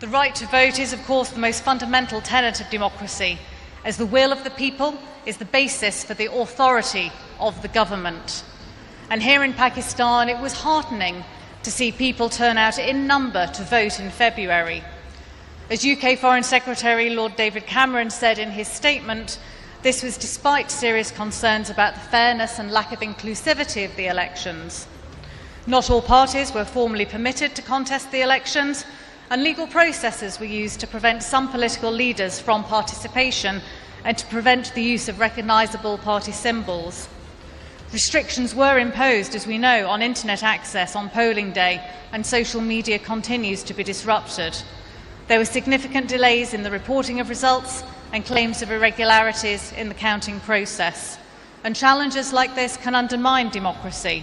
The right to vote is of course the most fundamental tenet of democracy, as the will of the people is the basis for the authority of the government. And here in Pakistan it was heartening to see people turn out in number to vote in February. As UK Foreign Secretary Lord David Cameron said in his statement, this was despite serious concerns about the fairness and lack of inclusivity of the elections. Not all parties were formally permitted to contest the elections, and legal processes were used to prevent some political leaders from participation and to prevent the use of recognisable party symbols. Restrictions were imposed, as we know, on internet access on polling day, and social media continues to be disrupted. There were significant delays in the reporting of results and claims of irregularities in the counting process. And challenges like this can undermine democracy.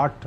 8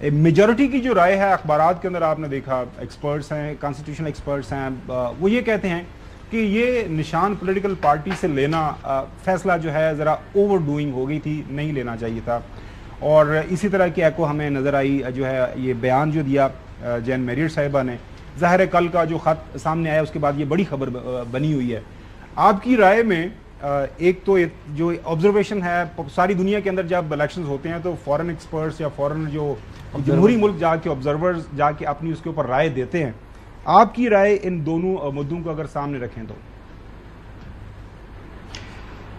majority کی جو رائے ہے اخبارات کے اندر آپ نے دیکھا، experts ہیں، constitutional experts ہیں، وہ یہ کہتے ہیں کہ یہ نشان پولیٹیکل پارٹی سے لینا فیصلہ جو ہے ذرا اوور ڈوئنگ ہو گئی تھی، نہیں لینا چاہیے تھا. اور اسی طرح کی ایکو ہمیں نظر آئی جو ہے یہ بیان جو دیا جین میریٹ صاحبہ نے. ظاہر ہے کل کا جو خط سامنے آیا اس کے بعد یہ بڑی خبر بنی ہوئی ہے. آپ کی رائے میں ایک تو جو آبزرویشن ہے ساری دنیا کے اندر جب الیکشنز ہوتے ہیں تو فورن ایکسپرٹس یا فورن جو جمہوری ملک جا کے آبزرورز جا کے اپنی اس کے اوپر رائے دیتے ہیں. آپ کی رائے ان دونوں مدعوں کو اگر سامنے رکھیں تو؟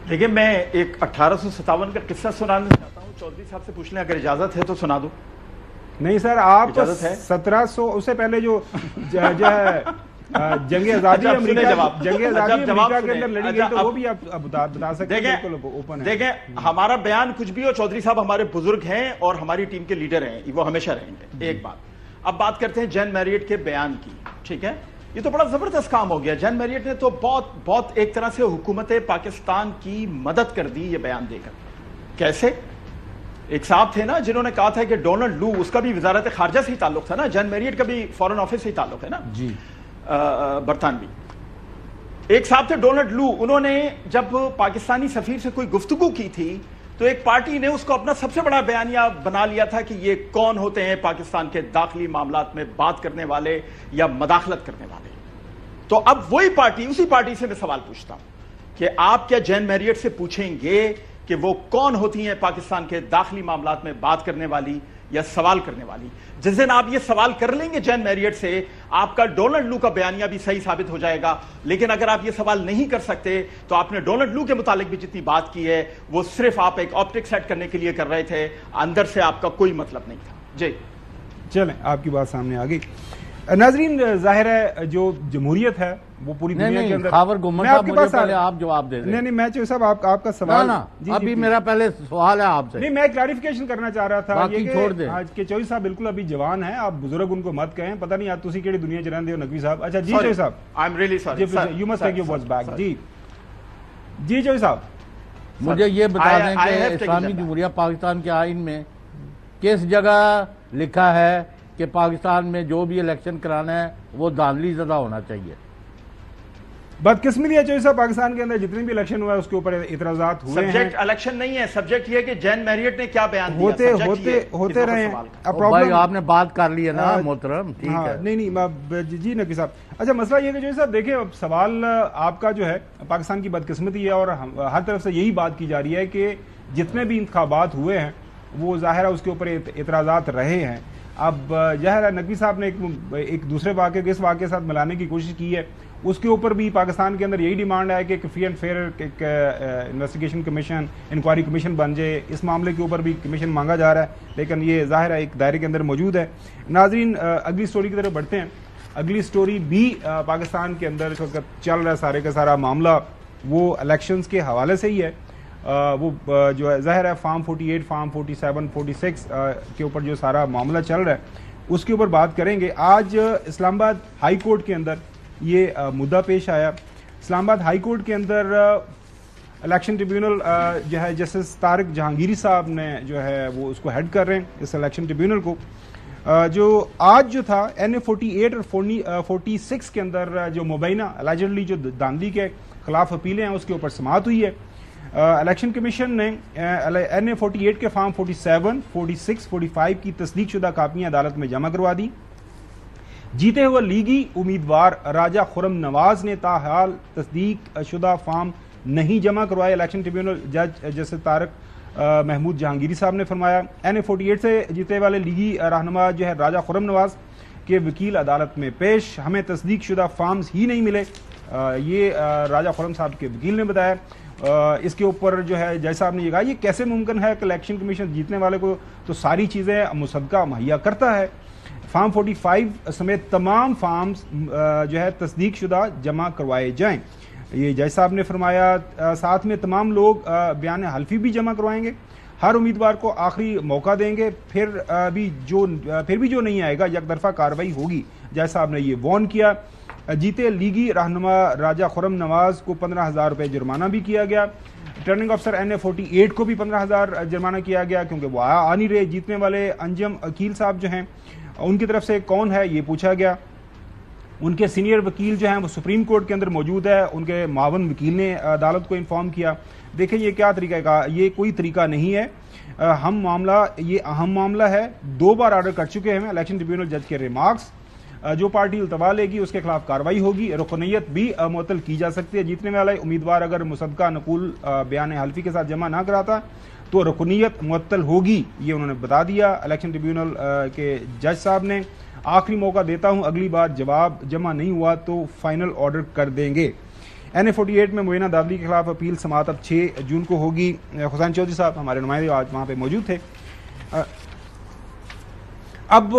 دیکھیں میں ایک 1857 کا قصہ سنانا چاہتا ہوں. چودھری صاحب سے پوچھ لیں اگر اجازت ہے تو سنا دو. نہیں سر، آپ 1700 اس سے پہلے جو ہے جنگ آزادی امریکہ کے اندر لڑی گئی تو وہ بھی آپ بتا سکتے ہیں. دیکھیں ہمارا بیان کچھ بھی ہو، چودھری صاحب ہمارے بزرگ ہیں اور ہماری ٹیم کے لیڈر ہیں، وہ ہمیشہ رہیں گے. ایک بات. اب بات کرتے ہیں جین میریٹ کے بیان کی. ٹھیک ہے، یہ تو بڑا زبردست کام ہو گیا. جین میریٹ نے تو بہت ایک طرح سے حکومت پاکستان کی مدد کر دی یہ بیان دے کر. کیسے؟ ایک صاحب تھے نا جنہوں نے کہا تھا کہ ڈونلڈ لو، اس کا بھی وزارت خارجہ سے ہی تعلق تھا نا، جین میریٹ کا بھی فورن آفس سے ہی تعلق ہے نا جی برطانوی. ایک صاحب تھے ڈونلڈ لو، انہوں نے جب پاکستانی سفیر سے کوئی گفتگو کی تھی تو ایک پارٹی نے اس کو اپنا سب سے بڑا بیانیہ بنا لیا تھا کہ یہ کون ہوتے ہیں پاکستان کے داخلی معاملات میں بات کرنے والے یا مداخلت کرنے والے. تو اب وہی پارٹی، اسی پارٹی سے میں سوال پوچھتا ہوں کہ آپ کیا جین میریٹ سے پوچھیں گے کہ وہ کون ہوتی ہیں پاکستان کے داخلی معاملات میں بات کرنے والی یا سوال کرنے والی؟ جس دن آپ یہ سوال کر لیں گے جین میریٹ سے، آپ کا ڈونلڈ لو کا بیانیہ بھی صحیح ثابت ہو جائے گا. لیکن اگر آپ یہ سوال نہیں کر سکتے تو آپ نے ڈونلڈ لو کے متعلق بھی جتنی بات کی ہے وہ صرف آپ ایک آپٹک سیٹ کرنے کے لیے کر رہے تھے، اندر سے آپ کا کوئی مطلب نہیں تھا. جی چلیں، آپ کی بات سامنے آ گئی. ناظرین ظاہر ہے جو جمہوریت ہے وہ پوری دنیا کے اندر، خاور گمن صاحب مجھے پہلے آپ جواب دے دیں. نہیں میں چوہدری صاحب آپ کا سوال ابھی میرا پہلے سوال ہے آپ سے. نہیں میں کلیریفیکیشن کرنا چاہ رہا تھا باقی چھوڑ دیں کہ چوہدری صاحب بالکل ابھی جوان ہیں، آپ بزرگ ان کو مت کہیں، پتہ نہیں آپ تسی کیڑی دنیا چ رہندے ہو نقوی صاحب. اچھا جی چوہدری صاحب، I am really sorry you must take your words back. جی چوہدری صاحب مجھے یہ بتا دیں کہ اسلامی جمہوریہ پاکستان کے آئین میں کس جگہ لکھا ہے کہ پاکستان میں جو بھی الیکشن کرانا ہے وہ دھاندلی زدہ ہونا چاہیے؟ بدقسمتی ہے چوہدری صاحب، پاکستان کے اندر جتنے بھی الیکشن ہوا ہے اس کے اوپر اعتراضات ہوئے ہیں. سبجیکٹ الیکشن نہیں ہے، سبجیکٹ یہ کہ جین میریٹ نے کیا بیان دیا ہوتے رہے ہیں. بھائی آپ نے بات کر لی ہے نا محترم، ٹھیک ہے. نہیں جی نقوی صاحب. اچھا مسئلہ یہ کہ چوہدری صاحب دیکھیں اب سوال آپ کا جو ہے پاکستان کی بدقسمتی ہے اور ہر طرف سے یہی بات کی جا رہی ہے کہ جتنے بھی انتخابات ہوئے ہیں وہ ظاہر ہے اس کے اوپر اعتراضات رہے ہیں. اب ظاہر ہے نقوی صاحب نے ایک دوسرے واقعے کو اس واقعے کے ساتھ ملانے کی کوشش کی ہے، اس کے اوپر بھی پاکستان کے اندر یہی ڈیمانڈ ہے کہ فری اینڈ فیئر ایک انویسٹیگیشن کمیشن، انکوائری کمیشن بن جائے. اس معاملے کے اوپر بھی کمیشن مانگا جا رہا ہے لیکن یہ ظاہر ہے ایک دائرے کے اندر موجود ہے. ناظرین اگلی سٹوری کی طرف بڑھتے ہیں. اگلی سٹوری بھی پاکستان کے اندر اس وقت چل رہا ہے سارے کا سارا معاملہ وہ الیکشنز کے حوالے سے ہی ہے. وہ جو ہے ظاہر ہے فارم 48 فارم 47 46 کے اوپر جو سارا معاملہ چل رہا ہے اس کے اوپر بات کریں گے. آج اسلام آباد ہائی کورٹ کے اندر یہ مدعا پیش آیا. اسلام آباد ہائی کورٹ کے اندر الیکشن ٹریبیونل جو ہے جسٹس طارق جہانگیری صاحب نے جو ہے وہ اس کو ہیڈ کر رہے ہیں اس الیکشن ٹریبیونل کو. جو آج جو تھا NA 48 اور 46 کے اندر جو مبینہ الیجڈلی جو دھاندلی کے خلاف اپیلیں ہیں اس کے اوپر سماعت ہوئی ہے. الیکشن کمیشن نے NA 48 کے فارم 47 46 45 کی تصدیق شدہ کاپیاں عدالت میں جمع کروا دی. جیتے ہوئے لیگی امیدوار راجہ خرم نواز نے تاحال تصدیق شدہ فارم نہیں جمع کروائے. الیکشن ٹریبیونل جج جسٹس طارق محمود جہانگیری صاحب نے فرمایا NA 48 سے جیتے والے لیگی رہنما جو ہے راجہ خرم نواز کے وکیل عدالت میں پیش، ہمیں تصدیق شدہ فارمز ہی نہیں ملے. یہ راجہ خرم صاحب کے وکیل نے بتایا. اس کے اوپر جو ہے جج صاحب نے یہ کہا یہ کیسے ممکن ہے کہ الیکشن کمیشن جیتنے والے کو تو ساری چیزیں مصدقہ مہیا کرتا ہے. فارم 45 سمیت تمام فارمز جو ہے تصدیق شدہ جمع کروائے جائیں. یہ جج صاحب نے فرمایا ساتھ میں تمام لوگ بیان حلفی بھی جمع کروائیں گے، ہر امیدوار کو آخری موقع دیں گے، پھر بھی جو نہیں آئے گا یک طرفہ کارروائی ہوگی. جج صاحب نے یہ وارن کیا. جیتے لیگی رہنما راجہ خرم نواز کو 15,000 روپے جرمانہ بھی کیا گیا. ریٹرننگ افسر NA48 کو بھی 15,000 جرمانہ کیا گیا کیونکہ وہ آ نہیں رہے. جیتنے والے انجم عقیل صاحب جو ہیں ان کی طرف سے کون ہے یہ پوچھا گیا. ان کے سینئر وکیل جو ہیں وہ سپریم کورٹ کے اندر موجود ہے, ان کے معاون وکیل نے عدالت کو انفارم کیا. دیکھیں یہ کیا طریقہ کا, یہ کوئی طریقہ نہیں ہے. یہ اہم معاملہ ہے, 2 بار آرڈر کر چکے ہیں الیکشن ٹریبیونل جج کے ریمارکس. جو پارٹی التوا لے گی اس کے خلاف کارروائی ہوگی, رکنیت بھی معطل کی جا سکتی ہے. جیتنے والے امیدوار اگر مصدقہ نقول بیان حلفی کے ساتھ جمع نہ کراتا تو رکنیت معطل ہوگی, یہ انہوں نے بتا دیا الیکشن ٹریبیونل کے جج صاحب نے. آخری موقع دیتا ہوں, اگلی بار جواب جمع نہیں ہوا تو فائنل آرڈر کر دیں گے. NA48 میں مبینہ دادلی کے خلاف اپیل سماعت اب 6 جون کو ہوگی. حسین چودھری صاحب ہمارے نمائندے آج وہاں پہ موجود تھے. اب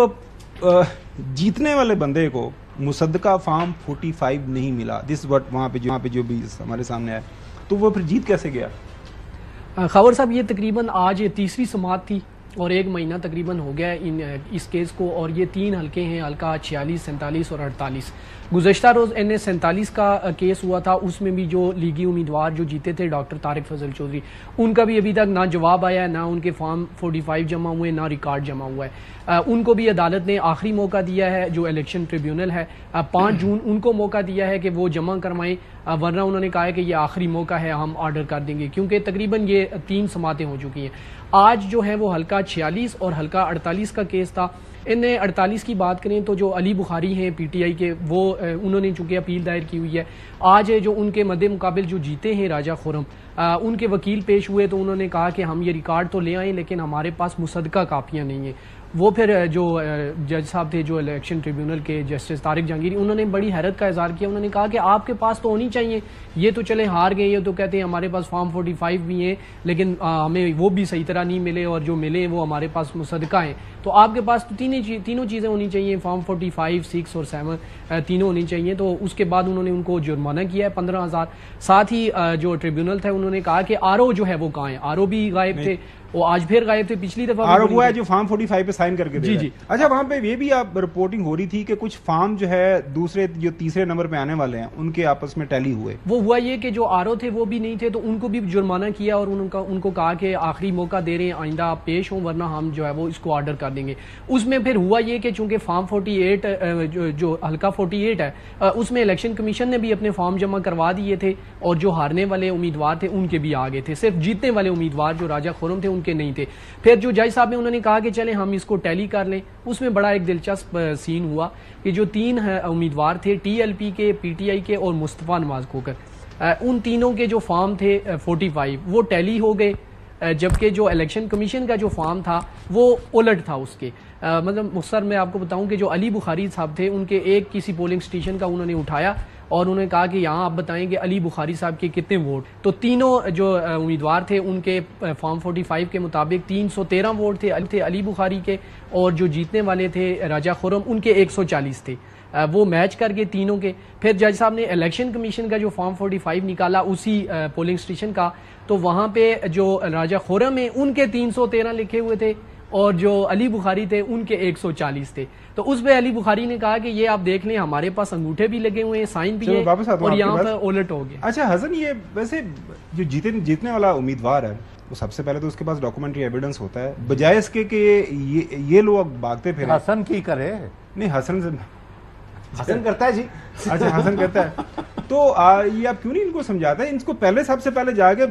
جیتنے والے بندے کو مصدقہ فارم 45 نہیں ملا, دس وٹ وہاں پہ جو بھی ہمارے سامنے آیا, تو وہ پھر جیت کیسے گیا؟ خاور صاحب یہ تقریباً آج 3ری سماعت تھی اور 1 مہینہ تقریباً ہو گیا اس کیس کو, اور یہ 3 حلقے ہیں, حلقہ 46, 47 اور 48. گزشتہ روز NA47 کا کیس ہوا تھا, اس میں بھی جو لیگی امیدوار جو جیتے تھے ڈاکٹر طارق فضل چودھری, ان کا بھی ابھی تک نہ جواب آیا ہے, نہ ان کے فارم 45 جمع ہوئے, نہ ریکارڈ جمع ہوا ہے. ان کو بھی عدالت نے آخری موقع دیا ہے, جو الیکشن ٹریبیونل ہے 5 جون ان کو موقع دیا ہے کہ وہ جمع کروائیں, ورنہ انہوں نے کہا ہے کہ یہ آخری موقع ہے, ہم آرڈر کر دیں گے, کیونکہ تقریباً یہ 3 سماعتیں ہو چکی ہیں. آج جو ہے وہ حلقہ 46 اور حلقہ 48 کا کیس تھا. ان 48 کی بات کریں تو جو علی بخاری ہیں PTI کے, وہ انہوں نے چونکہ اپیل دائر کی ہوئی ہے. آج جو ان کے مد مقابل جو جیتے ہیں راجہ خرم, ان کے وکیل پیش ہوئے تو انہوں نے کہا کہ ہم یہ ریکارڈ تو لے آئیں لیکن ہمارے پاس مصدقہ کاپیاں نہیں ہیں. وہ پھر جو جج صاحب تھے جو الیکشن ٹریبیونل کے جسٹس طارق جہانگیری, انہوں نے بڑی حیرت کا اظہار کیا. انہوں نے کہا کہ آپ کے پاس تو ہونی چاہیے, یہ تو چلے ہار گئے, یہ تو کہتے ہیں ہمارے پاس فارم 45 بھی ہیں لیکن ہمیں وہ بھی صحیح طرح نہیں ملے, اور جو ملے وہ ہمارے پاس مصدقہ ہیں. تو آپ کے پاس تو تینوں چیزیں ہونی چاہیے, فارم 45, 6 اور 7 تینوں ہونی چاہیے. تو اس کے بعد انہوں نے ان کو جرمانہ کیا ہے 15,000. ساتھ ہی جو ٹریبیونل تھا انہوں نے کہا کہ RO جو ہے وہ کہاں ہے, RO بھی غائب تھے, وہ آج پھر غائب تھے. پچھلی دفعہ وہ ہے جو فارم 45 پہ سائن کر کے دے. جی. اچھا, وہاں پہ یہ بھی آپ رپورٹنگ ہو رہی تھی کہ کچھ فارم جو ہے دوسرے جو تیسرے نمبر پہ آنے والے ہیں ان کے آپس میں ٹیلی ہوئے. وہ ہوا یہ کہ جو RO تھے وہ بھی نہیں تھے, تو ان کو بھی جرمانہ کیا اور ان کو کہا کہ آخری موقع دے رہے ہیں, آئندہ آپ پیش ہوں ورنہ ہم جو ہے وہ اس کو آرڈر کر دیں گے. اس میں پھر ہوا یہ کہ چونکہ فارم 48 جو حلقہ 48 ہے اس میں الیکشن کمیشن نے بھی اپنے فارم جمع کروا دیے تھے, اور جو ہارنے والے امیدوار تھے ان کے بھی آگے تھے, صرف جیتنے والے امیدوار جو راجہ خرم تھے ان کے نہیں تھے. پھر جو جج صاحب نے انہوں نے کہا کہ چلیں ہم اس کو ٹیلی کر لیں. اس میں بڑا ایک دلچسپ سین ہوا کہ جو 3 امیدوار تھے TLP کے, PTI کے اور مصطفیٰ نواز کھوکر, ان تینوں کے جو فارم تھے 45 وہ ٹیلی ہو گئے, جبکہ جو الیکشن کمیشن کا جو فارم تھا وہ الٹ تھا اس کے. مطلب مختصر میں آپ کو بتاؤں کہ جو علی بخاری صاحب تھے ان کے ایک کسی پولنگ سٹیشن کا انہوں نے اٹھایا اور انہوں نے کہا کہ یہاں آپ بتائیں کہ علی بخاری صاحب کے کتنے ووٹ. تو تینوں جو امیدوار تھے ان کے فارم 45 کے مطابق 313 ووٹ تھے علی بخاری کے, اور جو جیتنے والے تھے راجہ خرم ان کے 140 تھے. وہ میچ کر گئے تینوں کے. پھر جج صاحب نے الیکشن کمیشن کا جو فارم 45 نکالا اسی پولنگ سٹیشن کا, تو وہاں پہ جو راجہ خرم ہیں ان کے 313 لکھے ہوئے تھے, اور جو علی بخاری تھے ان کے 140 تھے. تو اس پہ علی بخاری نے کہا کہ یہ آپ دیکھ لیں ہمارے پاس انگوٹھے بھی لگے ہوئے ہیں, سائن بھی ہیں, اور یہاں پر الٹ ہو گیا. اچھا حسن, یہ ویسے جو جیتنے والا امیدوار ہے وہ سب سے پہلے تو اس کے پاس ڈاکومنٹری ایویڈنس ہوتا ہے, بجائے اس کے کہ یہ لوگ بھاگتے پھریں. حسن کی کرے نہیں, حسن کرتا ہے جی. اچھا حسن کرتا ہے, تو یہ آپ کیوں نہیں ان کو سمجھاتے ہیں؟ ان کو پہلے سب سے پہلے جا کے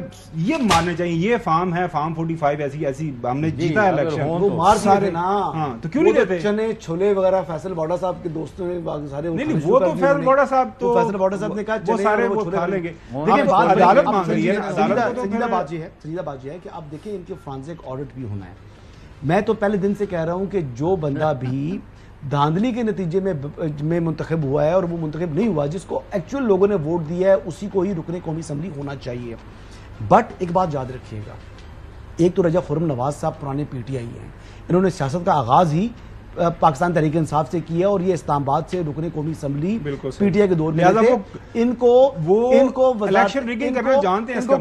یہ ماننے چاہیے یہ فارم ہے فارم 45 ایسی ہم نے جیتا ہے الیکشن. وہ مار سارے نا, ہاں تو کیوں نہیں دیتے چنے چھولے وغیرہ فیصل بوڑا صاحب کے دوستوں نے سارے. نہیں وہ تو فیصل بوڑا صاحب تو فیصل بوڑا صاحب نے کہا وہ سارے وہ کھا لیں گے. عدالت مانگ رہی ہے, سنجیدہ بات یہ ہے کہ اب دیکھیں ان کے فرانسک آڈٹ بھی ہونا ہے. میں تو پہلے دن سے کہہ رہا ہوں کہ جو بندہ بھی دھاندلی کے نتیجے میں منتخب ہوا ہے اور وہ منتخب نہیں ہوا, جس کو ایکچوئل لوگوں نے ووٹ دیا ہے اسی کو ہی رکن قومی اسمبلی ہونا چاہیے. بٹ ایک بات یاد رکھیے گا, ایک تو راجہ خرم نواز صاحب پرانے PTI ہیں, انہوں نے سیاست کا آغاز ہی پاکستان تحریک انصاف سے کیا, اور یہ اسلام آباد سے رکن قومی اسمبلی PTI کے دور میں تھے. ان کو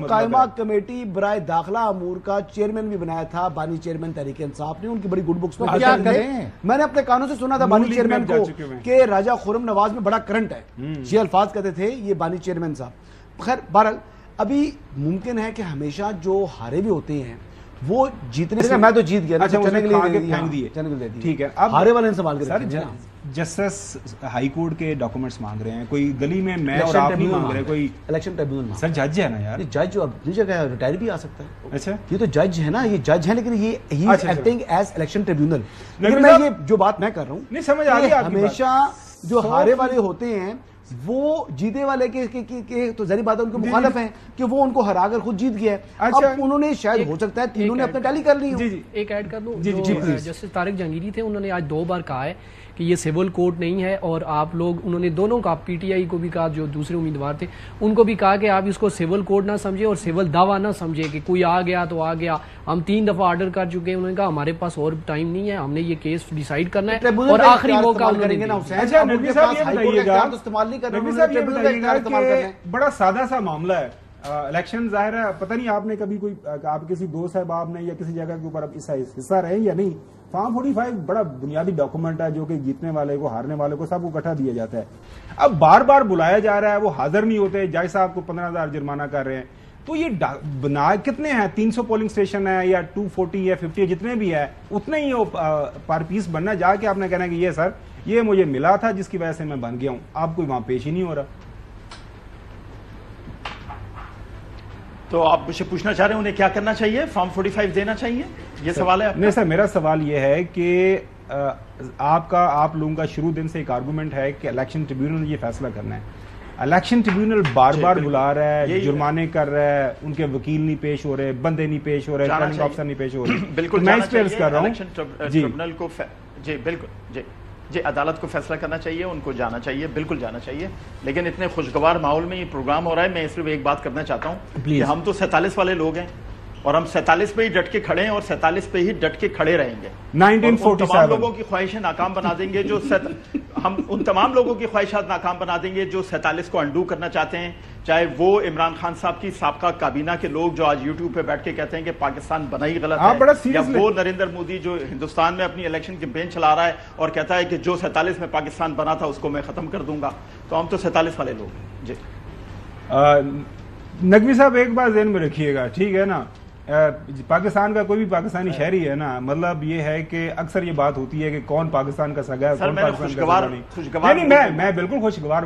قائمہ کمیٹی برائے داخلہ امور کا چیئرمین بھی بنایا تھا بانی چیئرمین تحریک انصاف نے. ان کی بڑی گڈ بکس میں کیا کریں, میں نے اپنے کانوں سے سنا تھا بانی چیئرمین کو کہ راجہ خرم نواز میں بڑا کرنٹ ہے, یہ الفاظ کہتے تھے یہ بانی چیئرمین صاحب. خیر بہرحال ابھی ممکن ہے کہ ہمیشہ جو ہارے بھی ہوتے ہیں وہ جیتنے سے میں تو جیت گیا ٹھیک ہے. ہارے والے سنبھال کے سر جسٹس ہائی کورٹ کے ڈاکومنٹس مانگ رہے ہیں, کوئی گلی میں اور آپ نہیں مانگ رہے, کوئی الیکشن ٹریبیونل. سر جج ہے نا یار, جج جو اپنی جگہ ریٹائر بھی آ سکتا ہے. اچھا یہ تو جج ہے نا, یہ جج ہے, لیکن یہ ہی is acting as election tribunal. لیکن میں یہ جو بات میں کر رہا ہوں نہیں سمجھ آ گئی, ہمیشہ جو ہارے والے ہوتے ہیں وہ جیتے والے کے تو ظاہری بات ہے ان کے مخالف ہیں کہ وہ ان کو ہرا کر خود جیت گیا ہے. اب انہوں نے شاید ہو سکتا ہے تینوں نے اپنے ٹیلی کر لی. ایک ایڈ کر دوں, جسٹس طارق جہانگیری تھے, انہوں نے آج 2 بار کہا ہے کہ یہ سول کورٹ نہیں ہے, اور آپ لوگ, انہوں نے دونوں کا, پی ٹی آئی کو بھی کہا, جو دوسرے امیدوار تھے ان کو بھی کہا کہ آپ اس کو سول کورٹ نہ سمجھے اور سول دعویٰ نہ سمجھے کہ کوئی آ گیا تو آ گیا. ہم 3 دفعہ آرڈر کر چکے ہیں, انہوں نے کہا ہمارے پاس اور ٹائم نہیں ہے, ہم نے یہ کیس ڈیسائیڈ کرنا ہے اور آخری موقع بڑا سادہ سا معاملہ ہے. الیکشن ظاہر ہے, پتہ نہیں آپ نے کبھی کوئی, آپ کسی دوست صاحب نے یا کسی جگہ کے اوپر حصہ رہے یا نہیں. فارم 45 بڑا بنیادی ڈاکومنٹ ہے جو کہ جیتنے والے کو, ہارنے والے کو, سب کو اکٹھا دیا جاتا ہے. اب بار بار بلایا جا رہا ہے, وہ حاضر نہیں ہوتے, جج صاحب کو 15,000 جرمانہ کر رہے ہیں. تو یہ بنا کتنے ہیں, 300 پولنگ اسٹیشن ہے یا 240 یا 50 جتنے بھی ہے, اتنے ہی پر پیس بننا. جا کے آپ نے کہنا کہ یہ سر یہ مجھے ملا تھا جس کی وجہ سے میں بن گیا ہوں. آپ کوئی وہاں پیش ہی نہیں ہو رہا. تو آپ مجھے پوچھنا چاہ رہے ہیں انہیں کیا کرنا چاہیے, فارم 45 دینا چاہیے, یہ سوال ہے؟ نہیں سر, میرا سوال یہ ہے کہ آپ لوگوں کا شروع دن سے ایک آرگومنٹ ہے کہ الیکشن ٹریبیونل نے یہ فیصلہ کرنا ہے. الیکشن ٹریبیونل بار بار بلا رہا ہے, جرمانے کر رہا ہے, ان کے وکیل نہیں پیش ہو رہے, بندے نہیں پیش ہو رہے, ریٹرننگ افسر نہیں پیش ہو رہے. بالکل میں اس پہ عرض کر رہا ہوں الیکشن ٹریبیونل کو, جی بالکل, جی عدالت کو فیصلہ کرنا چاہیے, ان کو جانا چاہیے, بالکل جانا چاہیے. لیکن اتنے خوشگوار ماحول میں یہ پروگرام ہو رہا ہے, میں صرف ایک بات کرنا چاہتا ہوں کہ ہم تو 47 والے لوگ ہیں اور ہم 47 پہ ہی ڈٹ کے کھڑے ہیں اور 47 پہ ہی ڈٹ کے کھڑے رہیں گے. 1947 تمام لوگوں کی خواہشیں ناکام بنا دیں گے جو ہم ان تمام لوگوں کی خواہشات ناکام بنا دیں گے جو 47 کو انڈو کرنا چاہتے ہیں, چاہے وہ عمران خان صاحب کی سابقہ کابینہ کے لوگ جو آج یوٹیوب پہ بیٹھ کے کہتے ہیں کہ پاکستان بنا ہی غلط ہے, یا وہ نریندر مودی جو ہندوستان میں اپنی الیکشن کیمپین چلا رہا ہے اور کہتا ہے کہ جو 47 میں پاکستان بنا تھا اس کو میں ختم کر دوں گا. تو ہم تو 47 والے لوگ ہیں. جی نقوی صاحب ایک بات ذہن میں رکھیے گا, ٹھیک ہے نا, پاکستان کا کوئی بھی پاکستانی شہری ہے نا, مطلب یہ ہے کہ اکثر یہ بات ہوتی ہے کہ کون پاکستان کا سگا ہے, کون پاکستان کا سگا نہیں. میں بالکل خوشگوار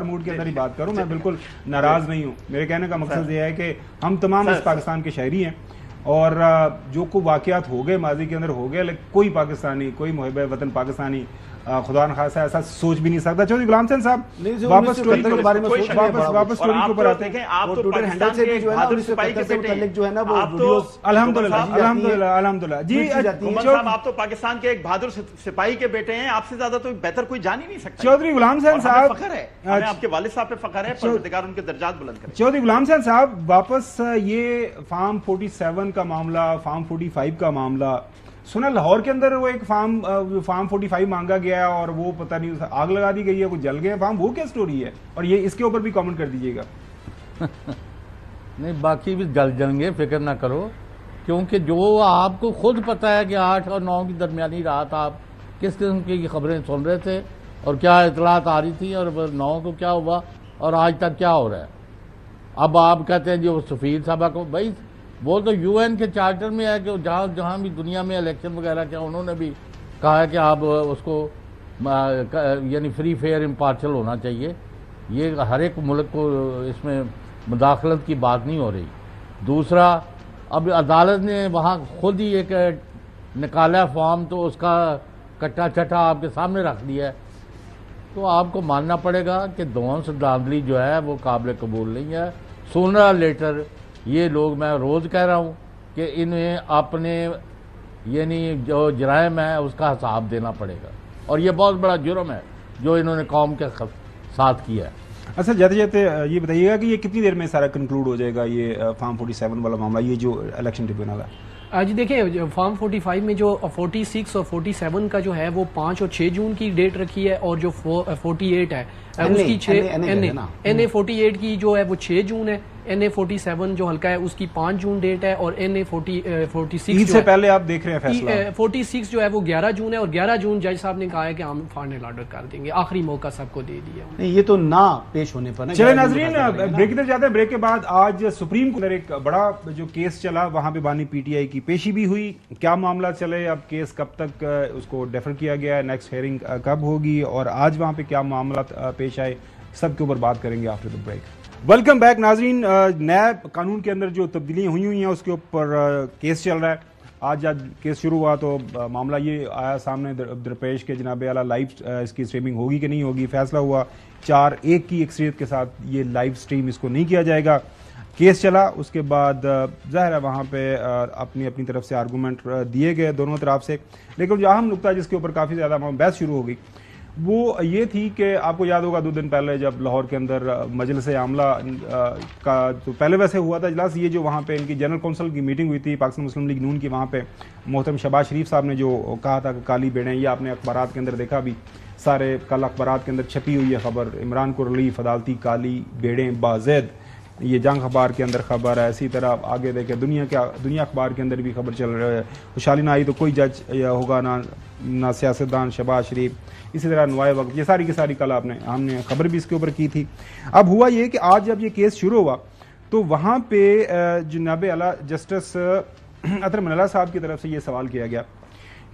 موڈ کے اندر ہی بات کروں, میں بالکل ناراض نہیں ہوں. میرے کہنے کا مقصد یہ ہے کہ ہم تمام اس پاکستان کے شہری ہیں اور جو کوئی واقعات ہو گئے ماضی کے اندر ہو گئے, لیکن کوئی پاکستانی, کوئی محب وطن پاکستانی خدا نخواستہ ایسا سوچ بھی نہیں سکتا. چودھری غلام حسین صاحب واپس اسٹوری کے بارے میں اسٹوری کے اوپر آتے ہیں. آپ تو پاکستان کے بہادر سپاہی کے بیٹے ہیں, جو ہے نا وہ الحمدللہ. جی صاحب آپ تو پاکستان کے ایک بہادر سپاہی کے بیٹے ہیں, آپ سے زیادہ تو بہتر کوئی جان ہی نہیں سکتا. چودھری غلام حسین صاحب فخر ہے, ہمیں آپ کے والد صاحب پہ فخر ہے, پروردگار ان کے درجات بلند کرے. چودھری غلام حسین صاحب واپس یہ فارم 47 کا معاملہ, فارم 45 کا معاملہ سنا, لاہور کے اندر وہ ایک فارم 45 مانگا گیا اور وہ پتہ نہیں آگ لگا دی گئی ہے, وہ جل گئے فارم, وہ کیا سٹوری ہے؟ اور یہ اس کے اوپر بھی کامنٹ کر دیجئے گا. نہیں باقی بھی جل جائیں گے, فکر نہ کرو, کیونکہ جو آپ کو خود پتہ ہے کہ 8 اور 9 کی درمیانی رات آپ کس قسم کی خبریں سن رہے تھے اور کیا اطلاعات آ رہی تھی اور 9 کو کیا ہوا اور آج تک کیا ہو رہا ہے. اب آپ کہتے ہیں جو سفیر صاحبہ کو, بھائی وہ تو یو این کے چارٹر میں ہے کہ جہاں بھی دنیا میں الیکشن وغیرہ کیا, انہوں نے بھی کہا ہے کہ آپ اس کو یعنی فری فیئر امپارشل ہونا چاہیے. یہ ہر ایک ملک کو اس میں مداخلت کی بات نہیں ہو رہی. دوسرا, اب عدالت نے وہاں خود ہی ایک نکالا فارم, تو اس کا کٹا چٹا آپ کے سامنے رکھ دیا ہے, تو آپ کو ماننا پڑے گا کہ دونوں سے دھاندلی جو ہے وہ قابل قبول نہیں ہے. سونر لیٹر یہ لوگ, میں روز کہہ رہا ہوں کہ انہیں اپنے یعنی جو جرائم ہے اس کا حساب دینا پڑے گا, اور یہ بہت بڑا جرم ہے جو انہوں نے قوم کے ساتھ کیا ہے. اچھا جاتے جاتے یہ بتائیے گا کہ یہ کتنی دیر میں سارا کنکلوڈ ہو جائے گا یہ فارم 47 والا معاملہ, یہ جو الیکشن ٹریبیونل ہے؟ جی دیکھیں, فارم 45 میں جو 46 اور 47 کا جو ہے وہ 5 اور 6 جون کی ڈیٹ رکھی ہے, اور جو 48 ہے اس کی 48 کی جو ہے وہ 6 جون ہے, NA47 جو حلقہ ہے اس کی 5 جون ڈیٹ ہے، اور NA46 عید سے پہلے آپ دیکھ رہے ہیں فیصلہ 46 جو ہے وہ 11 جون ہے، اور 11 جون جج صاحب نے کہا ہے کہ ہم فائنل آرڈر کر دیں گے، آخری موقع سب کو دے دیا۔ نہیں یہ تو نہ پیش ہونے پر چلے ناظرین بریک کی طرف جاتے ہیں۔ بریک کے بعد آج سپریم کورٹ ایک بڑا جو کیس چلا، وہاں پہ بانی پی ٹی آئی کی پیشی بھی ہوئی، کیا معاملہ چلے، اب کیس کب تک اس کو ڈیفر کیا گیا ہے، نیکسٹ ہیئرنگ کب ہوگی، اور آج وہاں پہ کیا معاملات پیش آئے، سب کے اوپر بات کریں گے after the break. Welcome back ناظرین، نیب قانون کے اندر جو تبدیلیاں ہوئی ہیں اس کے اوپر کیس چل رہا ہے۔ آج جب کیس شروع ہوا تو معاملہ یہ آیا سامنے درپیش کہ جناب اعلیٰ لائیو اس کی اسٹریمنگ ہوگی کہ نہیں ہوگی۔ فیصلہ ہوا 4-1 کی اکثریت کے ساتھ یہ لائیو اسٹریم اس کو نہیں کیا جائے گا۔ کیس چلا، اس کے بعد ظاہر ہے وہاں پہ اپنی طرف سے آرگومنٹ دیے گئے دونوں طرف سے، لیکن جو اہم نقطہ جس کے اوپر کافی زیادہ بحث شروع ہو گئی وہ یہ تھی کہ آپ کو یاد ہوگا 2 دن پہلے جب لاہور کے اندر مجلس عاملہ کا تو پہلے ویسے ہوا تھا اجلاس، یہ جو وہاں پہ ان کی جنرل کونسل کی میٹنگ ہوئی تھی پاکستان مسلم لیگ نون کی، وہاں پہ محترم شہباز شریف صاحب نے جو کہا تھا کہ کالی بیڑیں، یہ آپ نے اخبارات کے اندر دیکھا بھی، سارے کل اخبارات کے اندر چھپی ہوئی ہے خبر، عمران کو ریلیف عدالتی کالی بیڑیں بازید، یہ جنگ اخبار کے اندر خبر ہے۔ اسی طرح آگے دیکھیں دنیا اخبار کے اندر بھی خبر چل رہی ہے، خوشحالی نہ آئی تو کوئی جج ہوگا نہ سیاستدان شہباز شریف، اسی طرح نوائے وقت، یہ ساری کی ساری کل ہم نے خبر بھی اس کے اوپر کی تھی۔ اب ہوا یہ کہ آج جب یہ کیس شروع ہوا تو وہاں پہ جناب اعلیٰ جسٹس اطہر من اللہ صاحب کی طرف سے یہ سوال کیا گیا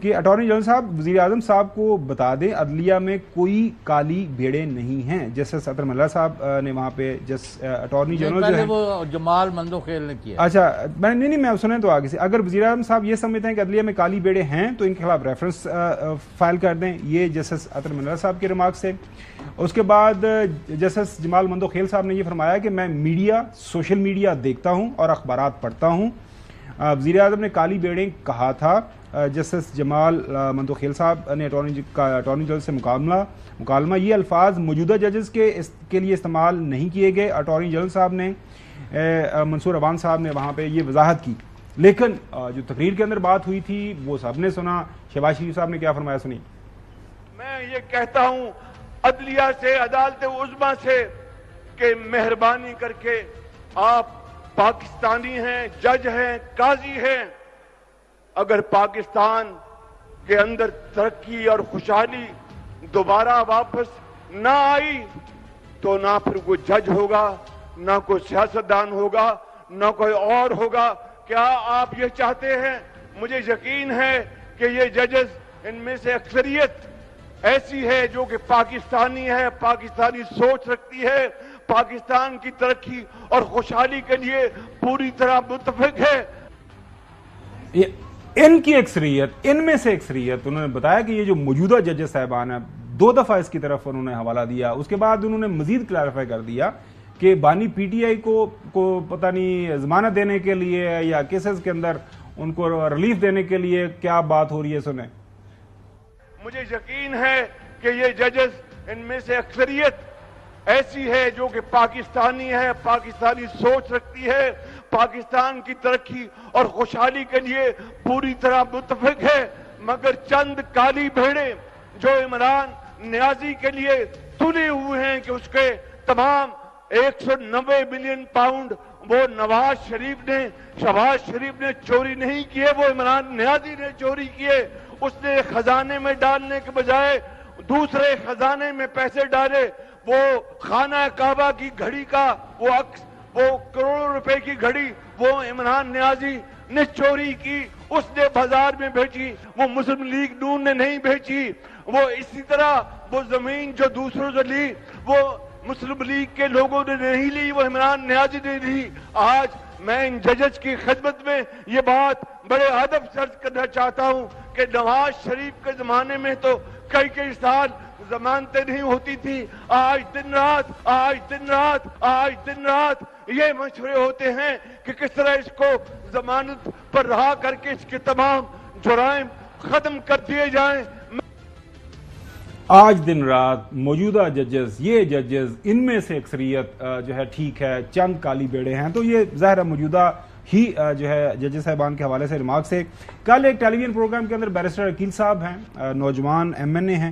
کہ اٹارنی جنرل صاحب وزیر اعظم صاحب کو بتا دیں عدلیہ میں کوئی کالی بھیڑیں نہیں ہیں۔ جسٹس اطہر من اللہ صاحب نے وہاں پہ اٹارنی جنرل جو ہے وہ جمال مندوخیل نے کیا، اچھا میں سنیں تو آگے سے، اگر وزیر اعظم صاحب یہ سمجھتے ہیں کہ عدلیہ میں کالی بیڑے ہیں تو ان کے خلاف ریفرنس فائل کر دیں، یہ جسٹس اطہر من اللہ صاحب کے ریمارکس سے۔ اس کے بعد جسٹس جمال مندوخیل صاحب نے یہ فرمایا کہ میں سوشل میڈیا دیکھتا ہوں اور اخبارات پڑھتا ہوں، وزیر اعظم نے کالی بیڑیں کہا تھا۔ جسٹس جمال مندوخیل صاحب نے اٹارنی جنرل سے مکالمہ، یہ الفاظ موجودہ ججز کے لیے استعمال نہیں کیے گئے۔ اٹارنی جنرل صاحب نے منصور عوان صاحب نے وہاں پہ یہ وضاحت کی، لیکن جو تقریر کے اندر بات ہوئی تھی وہ سب نے سنا۔ شہباز شریف صاحب نے کیا فرمایا، سنی۔ میں یہ کہتا ہوں عدلیہ سے، عدالت عظمیٰ سے کہ مہربانی کر کے آپ پاکستانی ہیں، جج ہیں، قاضی ہیں، اگر پاکستان کے اندر ترقی اور خوشحالی دوبارہ واپس نہ آئی تو نہ پھر کوئی جج ہوگا، نہ کوئی سیاستدان ہوگا، نہ کوئی اور ہوگا۔ کیا آپ یہ چاہتے ہیں؟ مجھے یقین ہے کہ یہ ججز ان میں سے اکثریت ایسی ہے جو کہ پاکستانی ہے، پاکستانی سوچ رکھتی ہے، پاکستان کی ترقی اور خوشحالی کے لیے پوری طرح متفق ہے۔ ان کی اکثریت، ان میں سے اکثریت، انہوں نے بتایا کہ یہ جو موجودہ ججز صاحبان ہیں 2 دفعہ اس کی طرف انہوں نے حوالہ دیا، اس کے بعد انہوں نے مزید کلیریفائی کر دیا کہ بانی پی ٹی آئی کو پتہ نہیں ضمانت دینے کے لیے یا کیسز کے اندر ان کو ریلیف دینے کے لیے کیا بات ہو رہی ہے، سنیں۔ مجھے یقین ہے کہ یہ ججز ان میں سے اکثریت ایسی ہے جو کہ پاکستانی ہے، پاکستانی سوچ رکھتی ہے، پاکستان کی ترقی اور خوشحالی کے لیے پوری طرح متفق ہے، مگر چند کالی بھیڑیں جو عمران نیازی کے لیے تلے ہوئے ہیں کہ اس کے تمام 190 ملین پاؤنڈ وہ نواز شریف نے، شہباز شریف نے چوری نہیں کیے، وہ عمران نیازی نے چوری کیے۔ اس نے خزانے میں ڈالنے کے بجائے دوسرے خزانے میں پیسے ڈالے۔ وہ خانہ کعبہ کی گھڑی کا وہ کروڑوں روپے کی گھڑی وہ عمران نیازی نے چوری کی، اس نے بازار میں بیچی، وہ مسلم لیگ نون نے نہیں بیچی۔ وہ اسی طرح وہ زمین جو دوسروں سے لی وہ مسلم لیگ کے لوگوں نے نہیں لی، وہ عمران نیازی نے لی۔ آج میں ان ججز کی خدمت میں یہ بات بڑے ادب سے عرض کرنا چاہتا ہوں کہ نواز شریف کے زمانے میں تو کئی سال ضمانتیں نہیں ہوتی تھی، آج دن رات یہ مشورے ہوتے ہیں کہ کس طرح اس کو ضمانت پر رہا کر کے اس کے تمام جرائم ختم کر دیے جائیں۔ آج دن رات موجودہ ججز، یہ ججز ان میں سے اکثریت جو ہے ٹھیک ہے چند کالی بیڑے ہیں، تو یہ ظاہر ہے موجودہ ہی جو ہے ججز صاحبان کے حوالے سے ریمارکس ہے۔ کل ایک ٹیلی ویژن پروگرام کے اندر بیرسٹر عقیل صاحب ہیں، نوجوان ایم این اے ہیں،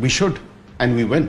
We should and we will.